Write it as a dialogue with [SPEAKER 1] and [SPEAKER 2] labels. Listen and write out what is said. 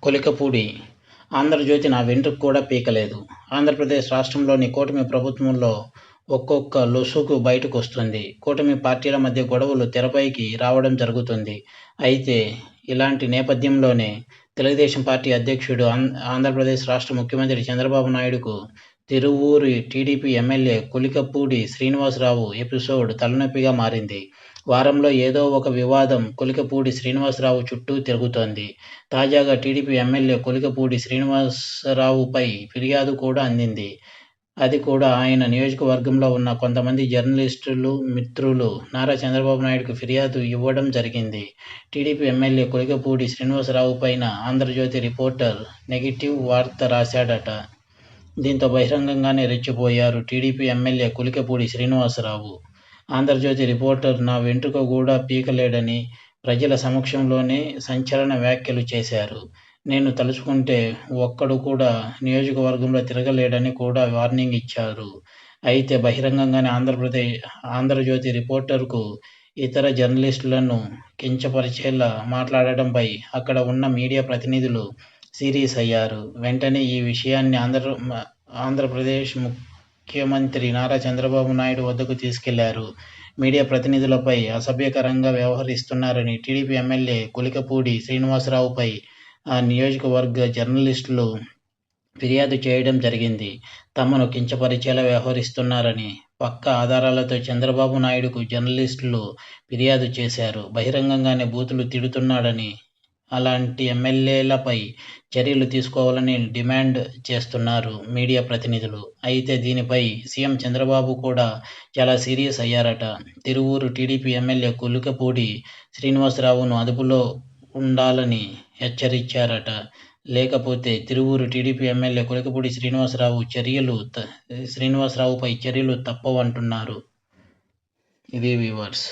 [SPEAKER 1] కొలికపూడి ఆంధ్రజ్యోతి నా వెంట్రుక కూడా పీకలేదు. ఆంధ్రప్రదేశ్ రాష్ట్రంలోని కూటమి ప్రభుత్వంలో ఒక్కొక్క లొసుగు బయటకొస్తుంది. కూటమి పార్టీల మధ్య గొడవలు తెరపైకి రావడం జరుగుతుంది. అయితే ఇలాంటి నేపథ్యంలోనే తెలుగుదేశం పార్టీ అధ్యక్షుడు, ఆంధ్రప్రదేశ్ రాష్ట్ర ముఖ్యమంత్రి చంద్రబాబు నాయుడుకు Tiruvuru TDP MLA Kolikapudi Srinivasa Rao episode తలనొప్పిగా మారింది. వారంలో ఏదో ఒక వివాదం కొలికపూడి శ్రీనివాసరావు చుట్టూ తిరుగుతోంది. తాజాగా టీడీపీ ఎమ్మెల్యే కొలికపూడి శ్రీనివాసరావుపై ఫిర్యాదు కూడా అందింది. అది కూడా ఆయన నియోజకవర్గంలో ఉన్న కొంతమంది జర్నలిస్టులు, మిత్రులు నారా చంద్రబాబు నాయుడుకు ఫిర్యాదు ఇవ్వడం జరిగింది. టీడీపీ ఎమ్మెల్యే కొలికపూడి శ్రీనివాసరావు పైన ఆంధ్రజ్యోతి రిపోర్టర్ నెగిటివ్ వార్త రాశాడట. దీంతో బహిరంగంగానే రెచ్చిపోయారు TDP MLA Kolikapudi Srinivasa Rao. Andhra Jyothi reporter నా వెంట్రుక కూడా పీకలేడని ప్రజల సమక్షంలోనే సంచలన వ్యాఖ్యలు చేశారు. నేను తలుచుకుంటే ఒక్కడు కూడా నియోజకవర్గంలో తిరగలేడని కూడా వార్నింగ్ ఇచ్చారు. అయితే బహిరంగంగానే ఆంధ్రజ్యోతి రిపోర్టర్కు ఇతర జర్నలిస్టులను కించపరిచేలా మాట్లాడడంపై అక్కడ ఉన్న మీడియా ప్రతినిధులు సీరియస్ అయ్యారు. వెంటనే ఈ విషయాన్ని ఆంధ్రప్రదేశ్ ముఖ్యమంత్రి నారా చంద్రబాబు నాయుడు వద్దకు తీసుకెళ్లారు. మీడియా ప్రతినిధులపై అసభ్యకరంగా వ్యవహరిస్తున్నారని టీడీపీ ఎమ్మెల్యే కొలికపూడి శ్రీనివాసరావుపై ఆ నియోజకవర్గ జర్నలిస్టులు ఫిర్యాదు చేయడం జరిగింది. తమను కించపరిచేలా వ్యవహరిస్తున్నారని పక్కా ఆధారాలతో చంద్రబాబు నాయుడుకు జర్నలిస్టులు ఫిర్యాదు చేశారు. బహిరంగంగానే బూతులు తిడుతున్నాడని, అలాంటి ఎమ్మెల్యేలపై చర్యలు తీసుకోవాలని డిమాండ్ చేస్తున్నారు మీడియా ప్రతినిధులు. అయితే దీనిపై సీఎం చంద్రబాబు కూడా చాలా సీరియస్ అయ్యారట. తిరువూరు టీడీపీ ఎమ్మెల్యే కొలికపూడి శ్రీనివాసరావును అదుపులో ఉండాలని హెచ్చరించారట. లేకపోతే తిరువూరు టీడీపీ ఎమ్మెల్యే కొలికపూడి శ్రీనివాసరావుపై చర్యలు తప్పవంటున్నారు. ఇది వ్యూవర్స్.